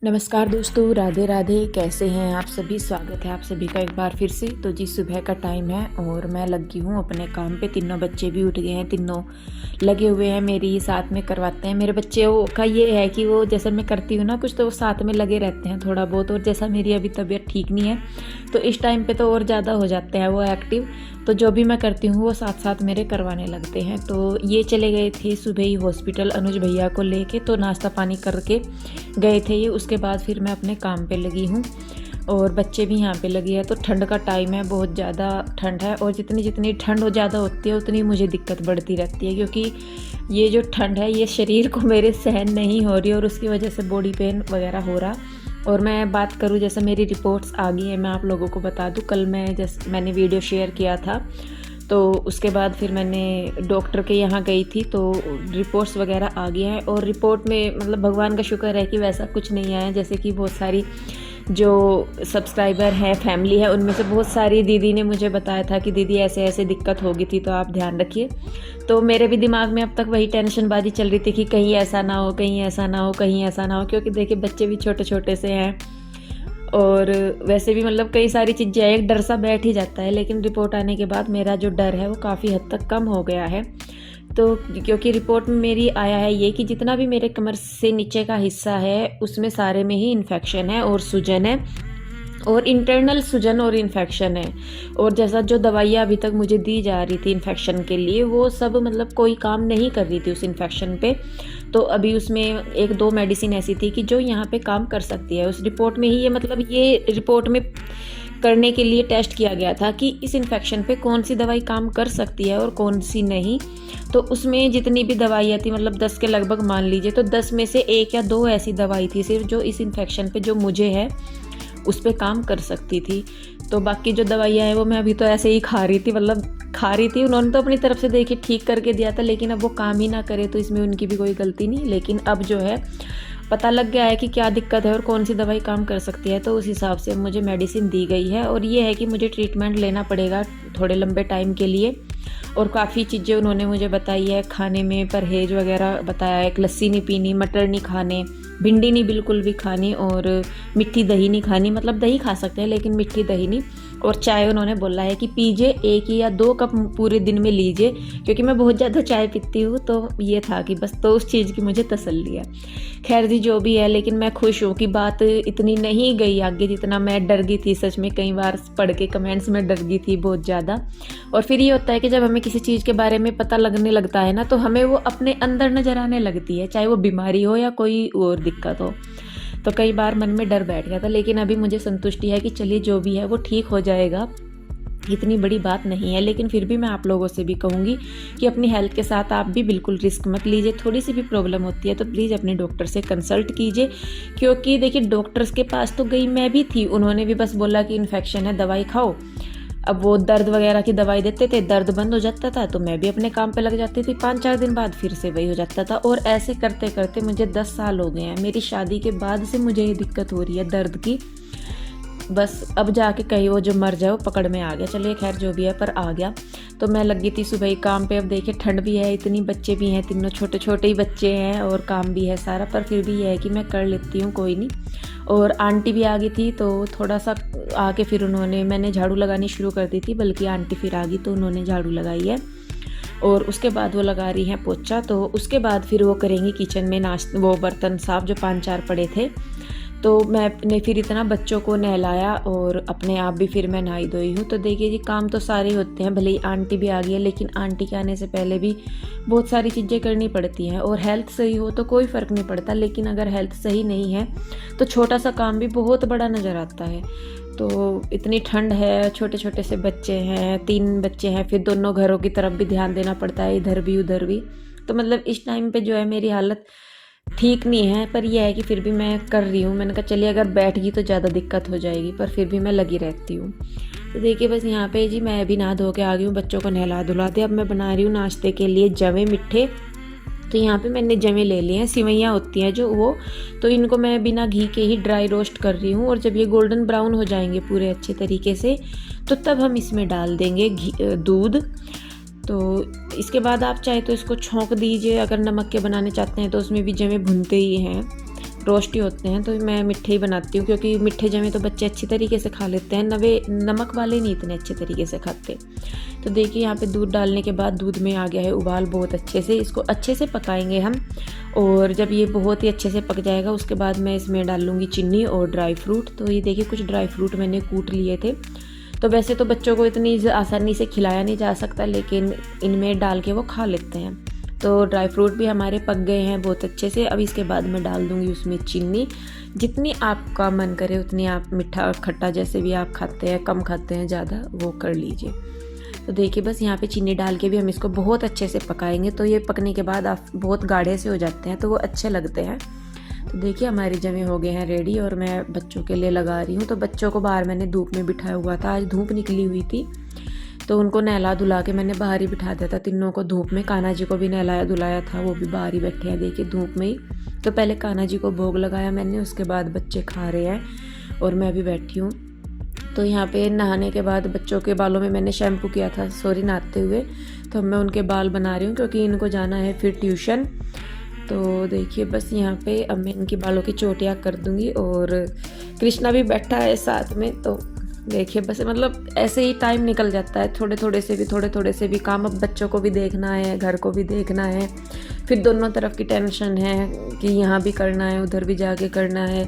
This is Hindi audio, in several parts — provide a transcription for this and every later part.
नमस्कार दोस्तों, राधे राधे। कैसे हैं आप सभी? स्वागत है आप सभी का एक बार फिर से। तो जी, सुबह का टाइम है और मैं लगी हूँ अपने काम पे। तीनों बच्चे भी उठ गए हैं, तीनों लगे हुए हैं मेरी साथ में करवाते हैं। मेरे बच्चों का ये है कि वो जैसे मैं करती हूँ ना कुछ, तो वो साथ में लगे रहते हैं थोड़ा बहुत। और जैसा मेरी अभी तबीयत ठीक नहीं है तो इस टाइम पे तो और ज़्यादा हो जाते हैं वो एक्टिव। तो जो भी मैं करती हूँ वो साथ साथ मेरे करवाने लगते हैं। तो ये चले गए थे सुबह ही हॉस्पिटल अनुज भैया को लेके, तो नाश्ता पानी करके गए थे ये। उसके बाद फिर मैं अपने काम पे लगी हूँ और बच्चे भी यहाँ पे लगे हैं। तो ठंड का टाइम है, बहुत ज़्यादा ठंड है और जितनी जितनी ठंड हो ज़्यादा होती है उतनी मुझे दिक्कत बढ़ती रहती है, क्योंकि ये जो ठंड है ये शरीर को मेरे सहन नहीं हो रही और उसकी वजह से बॉडी पेन वगैरह हो रहा। और मैं बात करूँ, जैसे मेरी रिपोर्ट्स आ गई है, मैं आप लोगों को बता दूँ, कल मैंने वीडियो शेयर किया था। तो उसके बाद फिर मैंने डॉक्टर के यहाँ गई थी तो रिपोर्ट्स वगैरह आ गई हैं। और रिपोर्ट में मतलब भगवान का शुक्र है कि वैसा कुछ नहीं आया। जैसे कि बहुत सारी जो सब्सक्राइबर हैं, फैमिली है, उनमें से बहुत सारी दीदी ने मुझे बताया था कि दीदी ऐसे ऐसे दिक्कत होगी थी तो आप ध्यान रखिए। तो मेरे भी दिमाग में अब तक वही टेंशनबाजी चल रही थी कि कहीं ऐसा ना हो, कहीं ऐसा ना हो, कहीं ऐसा ना हो, क्योंकि देखिए बच्चे भी छोटे छोटे से हैं और वैसे भी मतलब कई सारी चीज़ें, एक डर सा बैठ ही जाता है। लेकिन रिपोर्ट आने के बाद मेरा जो डर है वो काफ़ी हद तक कम हो गया है। तो क्योंकि रिपोर्ट में मेरी आया है ये कि जितना भी मेरे कमर से नीचे का हिस्सा है उसमें सारे में ही इन्फेक्शन है और सूजन है, और इंटरनल सूजन और इन्फेक्शन है। और जैसा जो दवाइयाँ अभी तक मुझे दी जा रही थी इन्फेक्शन के लिए, वो सब मतलब कोई काम नहीं कर रही थी उस इन्फेक्शन पे। तो अभी उसमें एक दो मेडिसिन ऐसी थी कि जो यहाँ पे काम कर सकती है। उस रिपोर्ट में ही ये मतलब ये रिपोर्ट में करने के लिए टेस्ट किया गया था कि इस इन्फेक्शन पे कौन सी दवाई काम कर सकती है और कौन सी नहीं। तो उसमें जितनी भी दवाइयाँ थी, मतलब 10 के लगभग मान लीजिए, तो 10 में से 1 या 2 ऐसी दवाई थी सिर्फ जो इस इन्फेक्शन पे जो मुझे है उस पे काम कर सकती थी। तो बाकी जो दवाइयाँ हैं वो मैं अभी तो ऐसे ही खा रही थी, मतलब खा रही थी। उन्होंने तो अपनी तरफ से देखिए ठीक करके दिया था, लेकिन अब वो काम ही ना करे तो इसमें उनकी भी कोई गलती नहीं। लेकिन अब जो है पता लग गया है कि क्या दिक्कत है और कौन सी दवाई काम कर सकती है, तो उस हिसाब से मुझे मेडिसिन दी गई है। और ये है कि मुझे ट्रीटमेंट लेना पड़ेगा थोड़े लंबे टाइम के लिए। और काफ़ी चीज़ें उन्होंने मुझे बताई है, खाने में परहेज वगैरह बताया है, लस्सी नहीं पीनी, मटर नहीं खाने, भिंडी नहीं बिल्कुल भी खानी, और मिट्टी दही नहीं खानी। मतलब दही खा सकते हैं लेकिन मिट्टी दही नहीं। और चाय उन्होंने बोला है कि पीजिए, 1 या 2 कप पूरे दिन में लीजिए, क्योंकि मैं बहुत ज़्यादा चाय पीती हूँ। तो ये था कि बस, तो उस चीज़ की मुझे तसल्ली है। खैर जी, जो भी है, लेकिन मैं खुश हूँ कि बात इतनी नहीं गई आगे जितना मैं डर गई थी। सच में कई बार पढ़ के कमेंट्स में डर गई थी बहुत ज़्यादा। और फिर ये होता है कि जब हमें किसी चीज़ के बारे में पता लगने लगता है ना, तो हमें वो अपने अंदर नज़र आने लगती है, चाहे वो बीमारी हो या कोई और दिक्कत हो। तो कई बार मन में डर बैठ गया था, लेकिन अभी मुझे संतुष्टि है कि चलिए जो भी है वो ठीक हो जाएगा, इतनी बड़ी बात नहीं है। लेकिन फिर भी मैं आप लोगों से भी कहूँगी कि अपनी हेल्थ के साथ आप भी बिल्कुल रिस्क मत लीजिए। थोड़ी सी भी प्रॉब्लम होती है तो प्लीज़ अपने डॉक्टर से कंसल्ट कीजिए, क्योंकि देखिए डॉक्टर्स के पास तो गई मैं भी थी, उन्होंने भी बस बोला कि इन्फेक्शन है, दवाई खाओ। अब वो दर्द वगैरह की दवाई देते थे, दर्द बंद हो जाता था तो मैं भी अपने काम पे लग जाती थी, 5-4 दिन बाद फिर से वही हो जाता था। और ऐसे करते करते मुझे 10 साल हो गए हैं। मेरी शादी के बाद से मुझे ये दिक्कत हो रही है दर्द की। बस अब जाके कहीं वो जो मर जाए वो पकड़ में आ गया। चलिए खैर जो भी है, पर आ गया। तो मैं लगी थी सुबह ही काम पे। अब देखिए ठंड भी है, इतनी बच्चे भी हैं, तीनों छोटे छोटे ही बच्चे हैं और काम भी है सारा, पर फिर भी यह है कि मैं कर लेती हूँ, कोई नहीं। और आंटी भी आ गई थी तो थोड़ा सा आके फिर मैंने झाड़ू लगानी शुरू कर दी थी, बल्कि आंटी फिर आ गई तो उन्होंने झाड़ू लगाई है। और उसके बाद वो लगा रही हैं पोछा। तो उसके बाद फिर वो करेंगी किचन में वो बर्तन साफ जो 5-4 पड़े थे। तो मैंने फिर इतना बच्चों को नहलाया और अपने आप भी फिर मैं नहाई धोई हूँ। तो देखिए जी, काम तो सारे होते हैं, भले ही आंटी भी आ गई है, लेकिन आंटी के आने से पहले भी बहुत सारी चीज़ें करनी पड़ती हैं। और हेल्थ सही हो तो कोई फ़र्क नहीं पड़ता, लेकिन अगर हेल्थ सही नहीं है तो छोटा सा काम भी बहुत बड़ा नज़र आता है। तो इतनी ठंड है, छोटे छोटे से बच्चे हैं, 3 बच्चे हैं, फिर दोनों घरों की तरफ भी ध्यान देना पड़ता है, इधर भी उधर भी। तो मतलब इस टाइम पे जो है मेरी हालत ठीक नहीं है, पर यह है कि फिर भी मैं कर रही हूँ। मैंने कहा चलिए अगर बैठ गई तो ज़्यादा दिक्कत हो जाएगी, पर फिर भी मैं लगी रहती हूँ। तो देखिए बस यहाँ पे जी मैं अभी नहा धो के आ गई हूँ, बच्चों को नहला धुला दिया। अब मैं बना रही हूँ नाश्ते के लिए जवे मिठे। तो यहाँ पे मैंने जवे ले लिए हैं, सिवैयाँ होती हैं जो वो, तो इनको मैं बिना घी के ही ड्राई रोस्ट कर रही हूँ। और जब ये गोल्डन ब्राउन हो जाएंगे पूरे अच्छे तरीके से, तो तब हम इसमें डाल देंगे दूध। तो इसके बाद आप चाहे तो इसको छौंक दीजिए, अगर नमक के बनाने चाहते हैं तो उसमें भी जमे भुनते ही हैं रोस्टी होते हैं तो मैं मीठे ही बनाती हूँ, क्योंकि मीठे जमे तो बच्चे अच्छी तरीके से खा लेते हैं, नमक वाले नहीं इतने अच्छे तरीके से खाते। तो देखिए यहाँ पे दूध डालने के बाद दूध में आ गया है उबाल बहुत अच्छे से। इसको अच्छे से पकाएंगे हम, और जब ये बहुत ही अच्छे से पक जाएगा उसके बाद मैं इसमें डाल लूँगी चीनी और ड्राई फ्रूट। तो ये देखिए कुछ ड्राई फ्रूट मैंने कूट लिए थे। तो वैसे तो बच्चों को इतनी आसानी से खिलाया नहीं जा सकता, लेकिन इनमें डाल के वो खा लेते हैं। तो ड्राई फ्रूट भी हमारे पक गए हैं बहुत अच्छे से। अब इसके बाद मैं डाल दूँगी उसमें चीनी, जितनी आपका मन करे उतनी आप मीठा खट्टा जैसे भी आप खाते हैं, कम खाते हैं ज़्यादा, वो कर लीजिए। तो देखिए बस यहाँ पे चीनी डाल के भी हम इसको बहुत अच्छे से पकाएंगे। तो ये पकने के बाद आप बहुत गाढ़े से हो जाते हैं तो वो अच्छे लगते हैं। तो देखिए हमारे जमे हो गए हैं रेडी, और मैं बच्चों के लिए लगा रही हूँ। तो बच्चों को बाहर मैंने धूप में बिठाया हुआ था, आज धूप निकली हुई थी तो उनको नहला धुला के मैंने बाहर ही बिठा दिया था तीनों को धूप में। कान्हा जी को भी नहलाया धुलाया था, वो भी बाहर ही बैठे हैं देखिए धूप में ही। तो पहले कान्हा जी को भोग लगाया मैंने, उसके बाद बच्चे खा रहे हैं और मैं भी बैठी हूँ। तो यहाँ पे नहाने के बाद बच्चों के बालों में मैंने शैम्पू किया था, सॉरी, नहाते हुए। तो मैं उनके बाल बना रही हूँ क्योंकि इनको जाना है फिर ट्यूशन। तो देखिए बस यहाँ पे अब मैं इनकी बालों की चोटियाँ कर दूँगी, और कृष्णा भी बैठा है साथ में। तो देखिए बस मतलब ऐसे ही टाइम निकल जाता है, थोड़े थोड़े से भी काम। अब बच्चों को भी देखना है, घर को भी देखना है, फिर दोनों तरफ की टेंशन है कि यहाँ भी करना है उधर भी जाके करना है।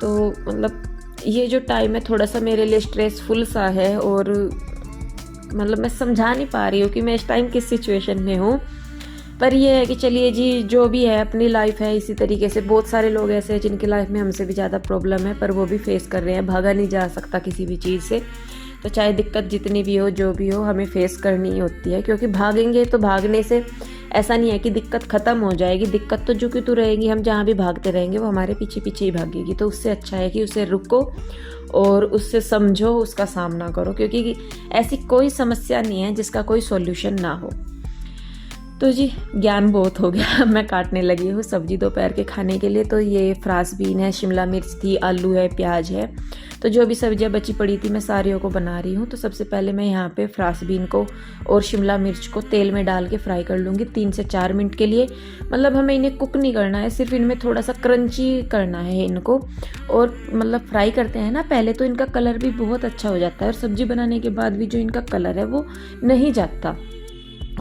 तो मतलब ये जो टाइम है थोड़ा सा मेरे लिए स्ट्रेसफुल सा है, और मतलब मैं समझा नहीं पा रही हूँ कि मैं इस टाइम किस सिचुएशन में हूँ। पर ये है कि चलिए जी, जो भी है अपनी लाइफ है इसी तरीके से। बहुत सारे लोग ऐसे हैं जिनकी लाइफ में हमसे भी ज़्यादा प्रॉब्लम है, पर वो भी फेस कर रहे हैं। भागा नहीं जा सकता किसी भी चीज़ से, तो चाहे दिक्कत जितनी भी हो, जो भी हो, हमें फेस करनी ही होती है। क्योंकि भागेंगे तो भागने से ऐसा नहीं है कि दिक्कत ख़त्म हो जाएगी, दिक्कत तो जो कि तो रहेगी। हम जहाँ भी भागते रहेंगे वो हमारे पीछे पीछे ही भागेगी। तो उससे अच्छा है कि उसे रुको और उससे समझो, उसका सामना करो, क्योंकि ऐसी कोई समस्या नहीं है जिसका कोई सॉल्यूशन ना हो। तो जी ज्ञान बहुत हो गया। मैं काटने लगी हूँ सब्जी दोपहर के खाने के लिए। तो ये फ्रांस बीन है, शिमला मिर्च थी, आलू है, प्याज है। तो जो भी सब्जियाँ बची पड़ी थी मैं सारियों को बना रही हूँ। तो सबसे पहले मैं यहाँ पे फ्रांस बीन को और शिमला मिर्च को तेल में डाल के फ्राई कर लूँगी 3 से 4 मिनट के लिए। मतलब हमें इन्हें कुक नहीं करना है, सिर्फ इनमें थोड़ा सा क्रंची करना है इनको। और मतलब फ्राई करते हैं ना पहले, तो इनका कलर भी बहुत अच्छा हो जाता है, और सब्जी बनाने के बाद भी जो इनका कलर है वो नहीं जाता।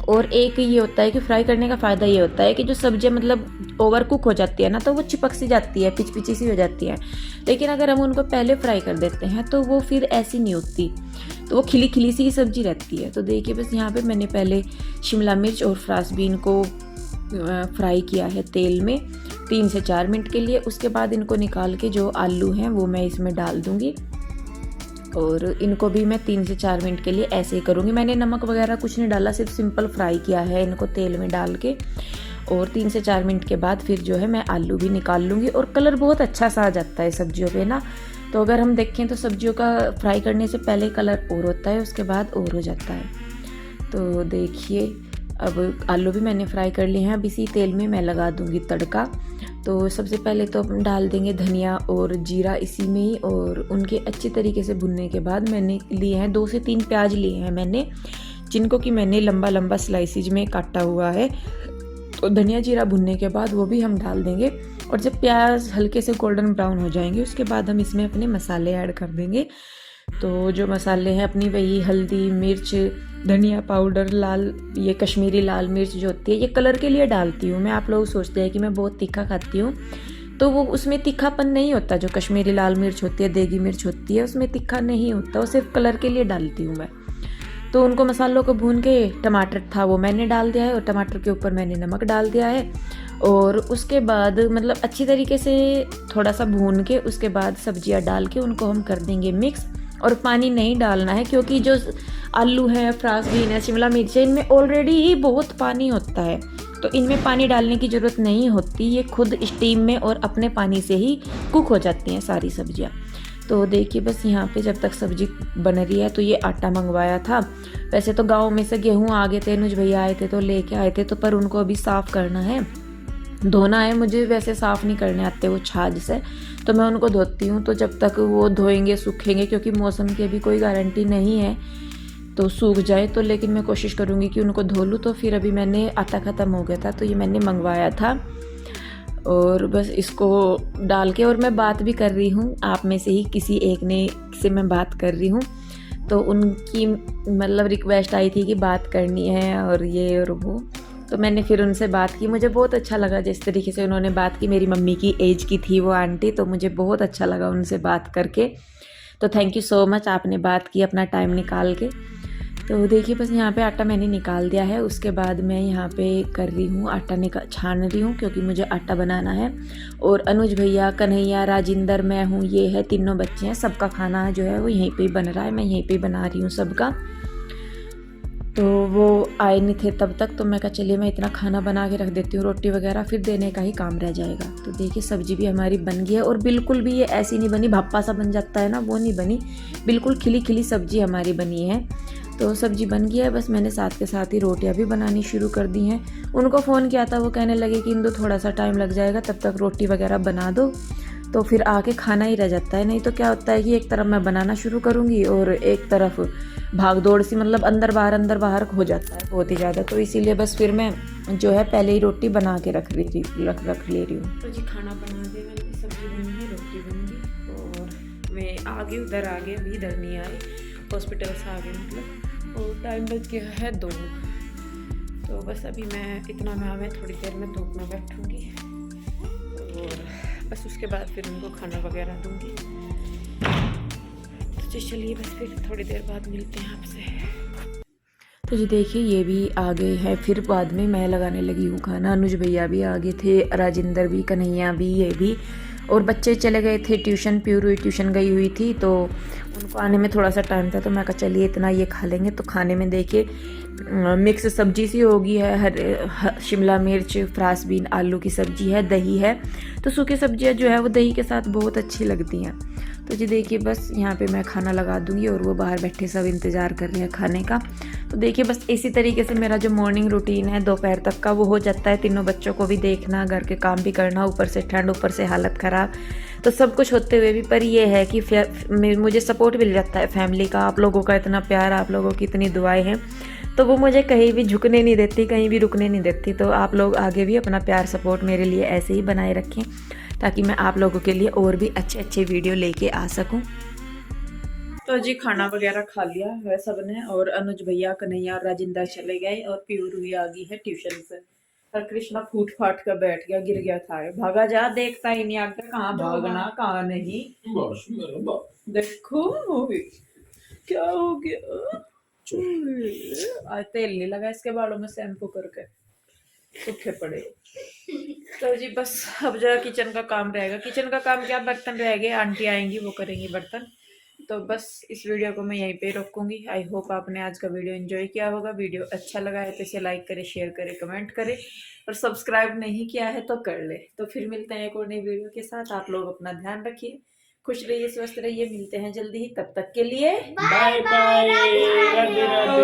और एक ये होता है कि फ्राई करने का फ़ायदा ये होता है कि जो सब्जियां मतलब ओवर कुक हो जाती है ना, तो वो चिपक सी जाती है, पिची सी हो जाती है। लेकिन अगर हम उनको पहले फ्राई कर देते हैं तो वो फिर ऐसी नहीं होती, तो वो खिली खिली सी सब्जी रहती है। तो देखिए बस यहाँ पे मैंने पहले शिमला मिर्च और फ्रांस बीन को फ्राई किया है तेल में 3 से 4 मिनट के लिए। उसके बाद इनको निकाल के जो आलू हैं वो मैं इसमें डाल दूँगी, और इनको भी मैं 3 से 4 मिनट के लिए ऐसे ही करूँगी। मैंने नमक वगैरह कुछ नहीं डाला, सिर्फ सिंपल फ्राई किया है इनको तेल में डाल के। और 3 से 4 मिनट के बाद फिर जो है मैं आलू भी निकाल लूँगी, और कलर बहुत अच्छा सा आ जाता है सब्जियों पे ना। तो अगर हम देखें तो सब्जियों का फ्राई करने से पहले कलर और होता है, उसके बाद और हो जाता है। तो देखिए अब आलू भी मैंने फ्राई कर लिए हैं। अब इसी तेल में मैं लगा दूँगी तड़का। तो सबसे पहले तो हम डाल देंगे धनिया और जीरा इसी में ही, और उनके अच्छे तरीके से भुनने के बाद मैंने लिए हैं 2 से 3 प्याज लिए हैं मैंने, जिनको कि मैंने लंबा लंबा स्लाइसिज में काटा हुआ है। तो धनिया जीरा भुनने के बाद वो भी हम डाल देंगे, और जब प्याज हल्के से गोल्डन ब्राउन हो जाएंगे उसके बाद हम इसमें अपने मसाले ऐड कर देंगे। तो जो मसाले हैं अपनी वही हल्दी, मिर्च, धनिया पाउडर, ये कश्मीरी लाल मिर्च जो होती है ये कलर के लिए डालती हूँ मैं। आप लोग सोचते हैं कि मैं बहुत तीखा खाती हूँ, तो वो उसमें तीखापन नहीं होता। जो कश्मीरी लाल मिर्च होती है, देगी मिर्च होती है, उसमें तीखा नहीं होता, वो सिर्फ कलर के लिए डालती हूँ मैं। तो उनको मसालों को भून के टमाटर था वो मैंने डाल दिया है, और टमाटर के ऊपर मैंने नमक डाल दिया है। और उसके बाद मतलब अच्छी तरीके से थोड़ा सा भून के उसके बाद सब्जियां डाल के उनको हम कर देंगे मिक्स। और पानी नहीं डालना है, क्योंकि जो आलू है, फ्रांस बीन है, शिमला मिर्च है, इनमें ऑलरेडी ही बहुत पानी होता है, तो इनमें पानी डालने की ज़रूरत नहीं होती। ये खुद स्टीम में और अपने पानी से ही कुक हो जाती हैं सारी सब्जियां। तो देखिए बस यहाँ पे जब तक सब्जी बन रही है, तो ये आटा मंगवाया था। वैसे तो गाँव में से गेहूँ आ गए थे, नुज भैया आए थे तो लेके आए थे, तो पर उनको अभी साफ़ करना है, धोना है। मुझे वैसे साफ़ नहीं करने आते वो छाछ से, तो मैं उनको धोती हूँ। तो जब तक वो धोएंगे सूखेंगे, क्योंकि मौसम की अभी कोई गारंटी नहीं है तो सूख जाए, तो लेकिन मैं कोशिश करूँगी कि उनको धो लूँ। तो फिर अभी मैंने आटा ख़त्म हो गया था तो ये मैंने मंगवाया था, और बस इसको डाल के, और मैं बात भी कर रही हूँ, आप में से ही किसी एक ने से मैं बात कर रही हूँ, तो उनकी मतलब रिक्वेस्ट आई थी कि बात करनी है और ये और वो, तो मैंने फिर उनसे बात की। मुझे बहुत अच्छा लगा जिस तरीके से उन्होंने बात की। मेरी मम्मी की एज की थी वो आंटी, तो मुझे बहुत अच्छा लगा उनसे बात करके। तो थैंक यू सो मच, आपने बात की अपना टाइम निकाल के। तो देखिए बस यहाँ पे आटा मैंने निकाल दिया है। उसके बाद मैं यहाँ पे कर रही हूँ आटा छान रही हूँ, क्योंकि मुझे आटा बनाना है। और अनुज भैया, कन्हैया, राजिंदर, मैं हूँ, ये है, तीनों बच्चे हैं। सबका खाना जो है वो यहीं पे ही बन रहा है, मैं यहीं पे बना रही हूँ सबका। तो वो आए नहीं थे तब तक, तो मैं कहा चलिए मैं इतना खाना बना के रख देती हूँ, रोटी वगैरह फिर देने का ही काम रह जाएगा। तो देखिए सब्जी भी हमारी बन गई है, और बिल्कुल भी ये ऐसी नहीं बनी भप्पा सा बन जाता है ना, वो नहीं बनी, बिल्कुल खिली खिली सब्जी हमारी बनी है। तो सब्जी बन गई है, बस मैंने साथ के साथ ही रोटियां भी बनानी शुरू कर दी हैं। उनको फ़ोन किया था, वो कहने लगे कि इंदु थोड़ा सा टाइम लग जाएगा, तब तक रोटी वगैरह बना दो, तो फिर आके खाना ही रह जाता है। नहीं तो क्या होता है कि एक तरफ मैं बनाना शुरू करूँगी और एक तरफ भाग दौड़ सी, मतलब अंदर बाहर हो जाता है बहुत ही ज़्यादा। तो इसीलिए बस फिर मैं जो है पहले ही रोटी बना के रख ले रही हूँ। तो जी खाना बना दे, मेरी सब्जी बन गई, रोटी बन गई, और मैं आगे उधर आगे अभी इधर नहीं आई, हॉस्पिटल से आगे मतलब, और टाइम बज गया है 2। तो बस अभी मैं इतना मैं थोड़ी देर में धूप में बैठूँगी, और बस उसके बाद फिर उनको खाना वगैरह दूँगी। तो चलिए बस फिर थोड़ी देर बाद मिलते हैं आपसे। तो जी देखिए ये भी आ गए हैं, फिर बाद में मैं लगाने लगी हूँ खाना। अनुज भैया भी आ गए थे, राजिंदर भी, कन्हैया भी, ये भी, और बच्चे चले गए थे ट्यूशन। प्यूर ट्यूशन गई हुई थी, तो उनको आने में थोड़ा सा टाइम था, तो मैं कहा चलिए इतना ये खा लेंगे। तो खाने में देखिए मिक्स सब्जी सी होगी है, शिमला मिर्च, फ्रांस बीन, आलू की सब्जी है, दही है। तो सूखी सब्जियां जो है वो दही के साथ बहुत अच्छी लगती हैं। तो जी देखिए बस यहाँ पे मैं खाना लगा दूँगी, और वो बाहर बैठे सब इंतज़ार कर रहे हैं खाने का। तो देखिए बस इसी तरीके से मेरा जो मॉर्निंग रूटीन है दोपहर तक का वो हो जाता है। तीनों बच्चों को भी देखना, घर के काम भी करना, ऊपर से ठंड, ऊपर से हालत ख़राब, तो सब कुछ होते हुए भी पर ये है कि मुझे सपोर्ट मिल जाता है फैमिली का। आप लोगों का इतना प्यार, आप लोगों की इतनी दुआएं हैं, तो वो मुझे कहीं भी झुकने नहीं देती, कहीं भी रुकने नहीं देती। तो आप लोग आगे भी अपना प्यार सपोर्ट मेरे लिए ऐसे ही बनाए रखें, ताकि मैं आप लोगों के लिए और भी अच्छे अच्छे वीडियो लेके आ सकूं। तो जी खाना वगैरह खा लिया है सबने, और अनुज भैया, कन्हैया और राजिंदर चले गए, और प्यूर हुई आ गई है ट्यूशन से। और कृष्णा फूट फाट कर बैठ गया, गिर गया था, भागा जा, देखता ही नहीं आगे कहाँ भागना कहाँ नहीं। देखो क्या हो गया, आज तेल नहीं लगा इसके बालों में शैम्पू करके, सूखे पड़े। तो जी बस अब जो किचन का काम रहेगा, किचन का काम क्या, बर्तन रह गए, आंटी आएंगी वो करेंगी बर्तन। तो बस इस वीडियो को मैं यहीं पे रोकूंगी। आई होप आपने आज का वीडियो एंजॉय किया होगा। वीडियो अच्छा लगा है तो इसे लाइक करें, शेयर करें, कमेंट करें, और सब्सक्राइब नहीं किया है तो कर ले। तो फिर मिलते हैं एक और नई वीडियो के साथ। आप लोग अपना ध्यान रखिए, खुश रहिए, स्वस्थ रहिए, मिलते हैं जल्दी ही, तब तक के लिए बाय बाय, राधे राधे।